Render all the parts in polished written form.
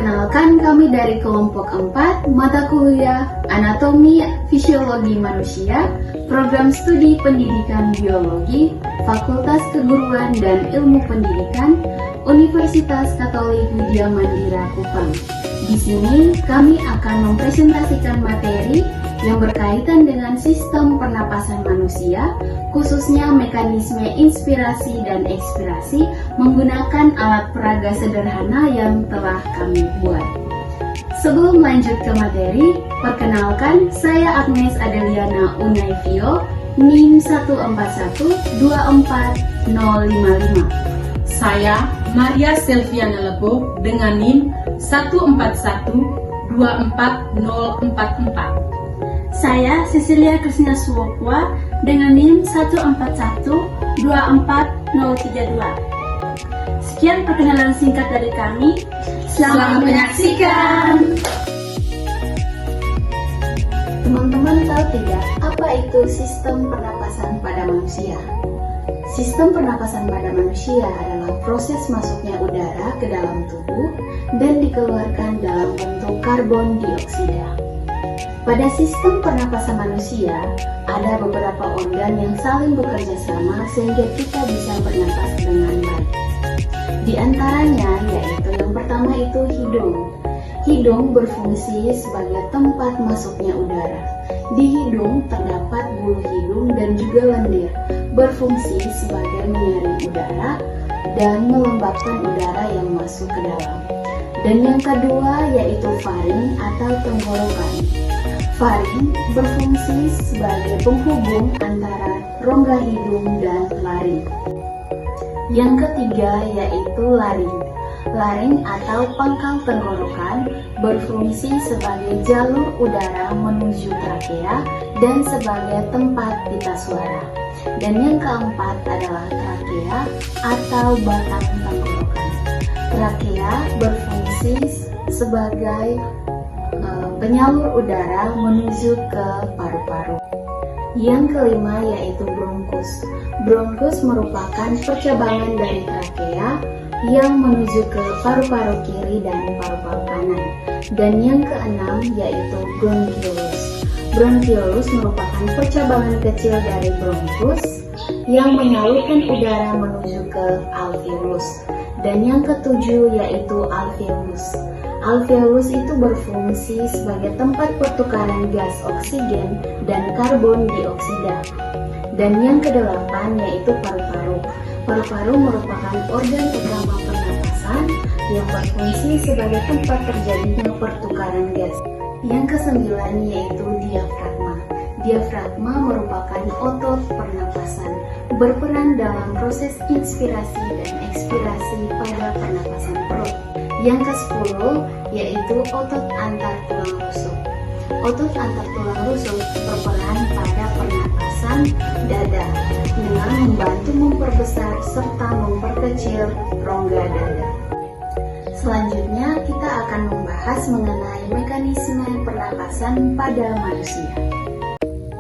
Perkenalkan, kami dari kelompok 4, mata kuliah Anatomi Fisiologi Manusia, Program Studi Pendidikan Biologi, Fakultas Keguruan dan Ilmu Pendidikan, Universitas Katolik Widya Mandira Kupang. Di sini kami akan mempresentasikan materi yang berkaitan dengan sistem pernapasan manusia, khususnya mekanisme inspirasi dan ekspirasi menggunakan alat peraga sederhana yang telah kami buat. Sebelum lanjut ke materi, perkenalkan saya Agnes Adeliana Unaivio, NIM 14124055. Saya Maria Selviana Lebo dengan NIM 14124044. Saya Cecilia Kristina Suwokwa dengan NIM 14024032. Sekian perkenalan singkat dari kami. Selamat menyaksikan. Teman-teman tahu tidak apa itu sistem pernapasan pada manusia? Sistem pernapasan pada manusia adalah proses masuknya udara ke dalam tubuh dan dikeluarkan dalam bentuk karbon dioksida. Pada sistem pernapasan manusia, ada beberapa organ yang saling bekerja sama sehingga kita bisa bernapas dengan baik. Di antaranya yaitu yang pertama itu hidung. Hidung berfungsi sebagai tempat masuknya udara. Di hidung terdapat bulu hidung dan juga lendir, berfungsi sebagai menyaring udara dan melembabkan udara yang masuk ke dalam. Dan yang kedua yaitu faring atau tenggorokan. Faring berfungsi sebagai penghubung antara rongga hidung dan laring. Yang ketiga yaitu laring. Laring atau pangkal tenggorokan berfungsi sebagai jalur udara menuju trakea dan sebagai tempat pita suara. Dan yang keempat adalah trakea atau batang tenggorokan. Trakea berfungsi sebagai penyalur udara menuju ke paru-paru. Yang kelima yaitu bronkus. Bronkus merupakan percabangan dari trakea yang menuju ke paru-paru kiri dan paru-paru kanan. Dan yang keenam yaitu bronkiolus. Bronkiolus merupakan percabangan kecil dari bronkus yang menyalurkan udara menuju ke alveolus. Dan yang ketujuh yaitu alveolus. Alveolus itu berfungsi sebagai tempat pertukaran gas oksigen dan karbon dioksida. Dan yang kedelapan yaitu paru-paru. Paru-paru merupakan organ utama pernapasan yang berfungsi sebagai tempat terjadinya pertukaran gas. Yang kesembilan yaitu diafragma. Diafragma merupakan otot pernapasan, berperan dalam proses inspirasi dan ekspirasi pada pernapasan perut. Yang ke-10 yaitu otot antar tulang rusuk. Otot antar tulang rusuk berperan pada pernapasan dada dengan membantu memperbesar serta memperkecil rongga dada. Selanjutnya kita akan membahas mengenai mekanisme pernapasan pada manusia.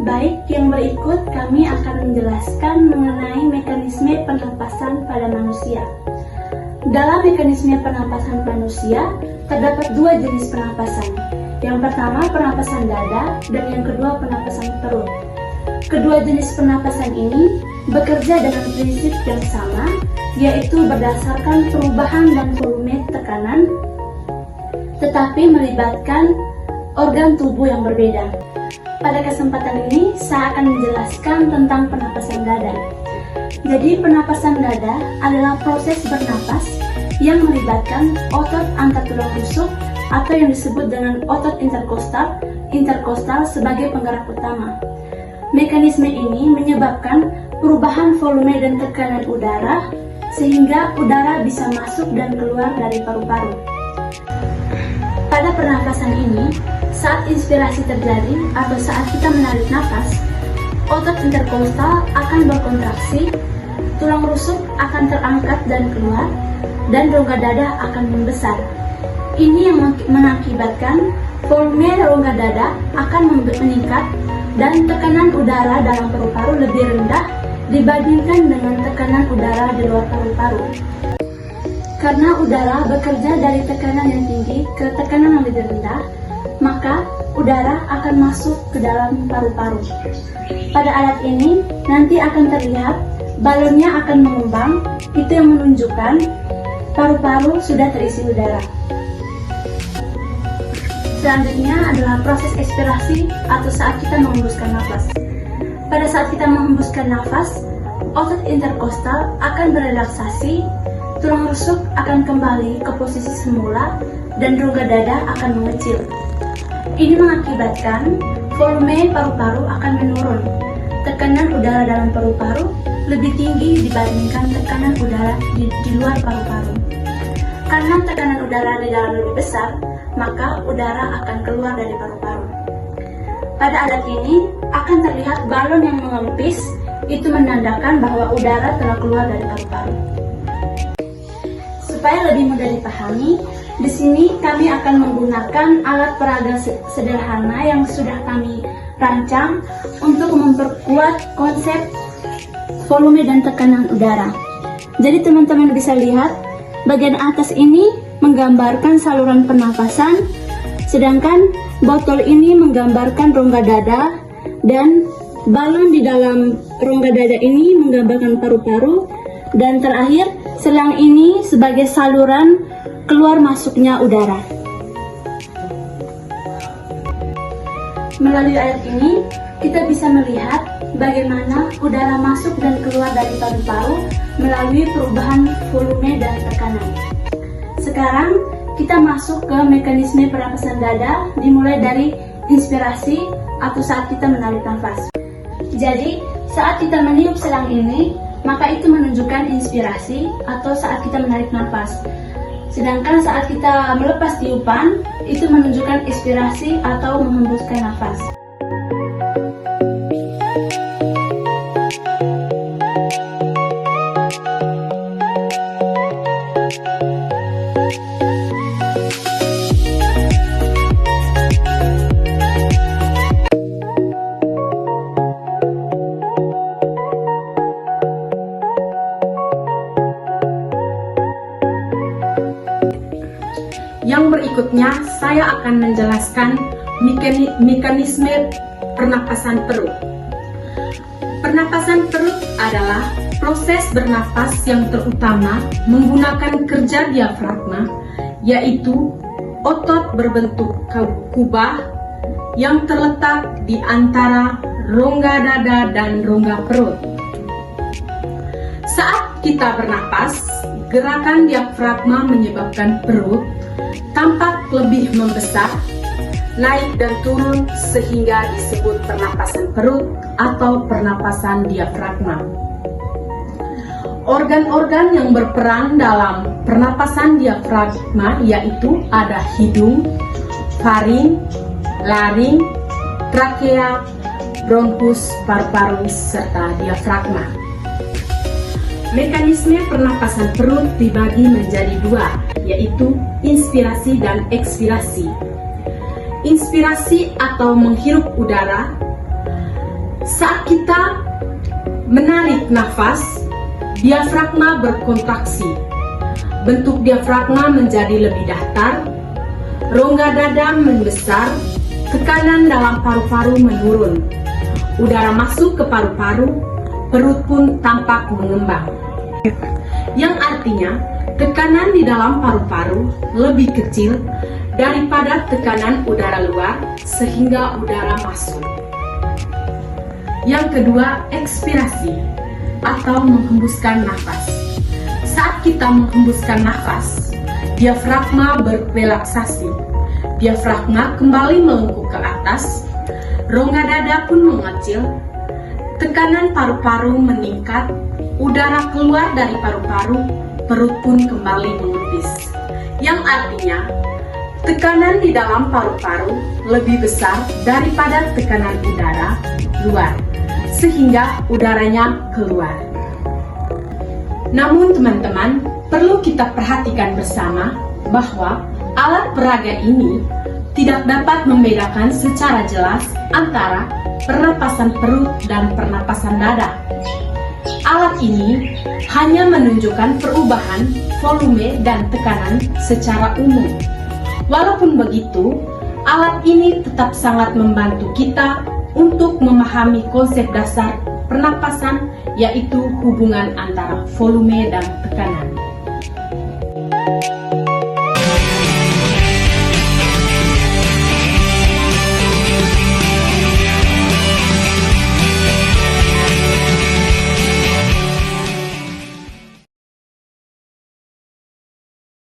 Baik, yang berikut kami akan menjelaskan mengenai mekanisme pernapasan pada manusia. Dalam mekanisme pernapasan manusia, terdapat dua jenis pernapasan. Yang pertama, pernapasan dada, dan yang kedua, pernapasan perut. Kedua jenis pernapasan ini bekerja dengan prinsip yang sama, yaitu berdasarkan perubahan dan volume tekanan, tetapi melibatkan organ tubuh yang berbeda. Pada kesempatan ini, saya akan menjelaskan tentang pernapasan dada. Jadi, pernapasan dada adalah proses bernapas yang melibatkan otot antar tulang rusuk atau yang disebut dengan otot interkostal sebagai penggerak utama. Mekanisme ini menyebabkan perubahan volume dan tekanan udara sehingga udara bisa masuk dan keluar dari paru-paru. Pada pernapasan ini, saat inspirasi terjadi atau saat kita menarik nafas, otot interkostal akan berkontraksi, tulang rusuk akan terangkat dan keluar, dan rongga dada akan membesar. Ini yang mengakibatkan volume rongga dada akan meningkat dan tekanan udara dalam paru-paru lebih rendah dibandingkan dengan tekanan udara di luar paru-paru. Karena udara bekerja dari tekanan yang tinggi ke tekanan yang lebih rendah, maka udara akan masuk ke dalam paru-paru. Pada alat ini nanti akan terlihat balonnya akan mengembang, itu yang menunjukkan paru-paru sudah terisi udara. Selanjutnya adalah proses ekspirasi atau saat kita menghembuskan nafas. Pada saat kita menghembuskan nafas, otot interkostal akan berelaksasi, tulang rusuk akan kembali ke posisi semula, dan rongga dada akan mengecil. Ini mengakibatkan volume paru-paru akan menurun. Tekanan udara dalam paru-paru lebih tinggi dibandingkan tekanan udara di luar paru-paru. Karena tekanan udara di dalam lebih besar, maka udara akan keluar dari paru-paru. Pada alat ini akan terlihat balon yang mengempis, itu menandakan bahwa udara telah keluar dari paru-paru. Supaya lebih mudah dipahami, di sini kami akan menggunakan alat peraga sederhana yang sudah kami rancang untuk memperkuat konsep volume dan tekanan udara. Jadi teman-teman bisa lihat, bagian atas ini menggambarkan saluran pernapasan, sedangkan botol ini menggambarkan rongga dada, dan balon di dalam rongga dada ini menggambarkan paru-paru, dan terakhir selang ini sebagai saluran keluar masuknya udara. Melalui alat ini kita bisa melihat bagaimana udara masuk dan keluar dari paru-paru melalui perubahan volume dan tekanan. Sekarang kita masuk ke mekanisme pernapasan dada, dimulai dari inspirasi atau saat kita menarik nafas. Jadi saat kita meniup selang ini, maka itu menunjukkan inspirasi atau saat kita menarik nafas. Sedangkan saat kita melepas tiupan, itu menunjukkan ekspirasi atau menghembuskan nafas. Yang berikutnya saya akan menjelaskan mekanisme pernapasan perut. Pernapasan perut adalah proses bernapas yang terutama menggunakan kerja diafragma, yaitu otot berbentuk kubah yang terletak di antara rongga dada dan rongga perut. Saat kita bernapas, gerakan diafragma menyebabkan perut tampak lebih membesar, naik dan turun sehingga disebut pernapasan perut atau pernapasan diafragma. Organ-organ yang berperan dalam pernapasan diafragma yaitu ada hidung, faring, laring, trakea, bronkus, paru-paru, serta diafragma. Mekanisme pernapasan perut dibagi menjadi dua, yaitu inspirasi dan ekspirasi. Inspirasi atau menghirup udara, saat kita menarik nafas, diafragma berkontraksi. Bentuk diafragma menjadi lebih datar, rongga dada membesar, tekanan dalam paru-paru menurun. Udara masuk ke paru-paru, perut pun tampak mengembang. Yang artinya, tekanan di dalam paru-paru lebih kecil daripada tekanan udara luar sehingga udara masuk. Yang kedua, ekspirasi atau menghembuskan nafas. Saat kita menghembuskan nafas, diafragma berrelaksasi. Diafragma kembali melengkung ke atas, rongga dada pun mengecil, tekanan paru-paru meningkat, udara keluar dari paru-paru, perut pun kembali mengempis. Yang artinya, tekanan di dalam paru-paru lebih besar daripada tekanan udara luar, sehingga udaranya keluar. Namun teman-teman, perlu kita perhatikan bersama bahwa alat peraga ini tidak dapat membedakan secara jelas antara pernapasan perut dan pernapasan dada. Alat ini hanya menunjukkan perubahan volume dan tekanan secara umum. Walaupun begitu, alat ini tetap sangat membantu kita untuk memahami konsep dasar pernapasan, yaitu hubungan antara volume dan tekanan.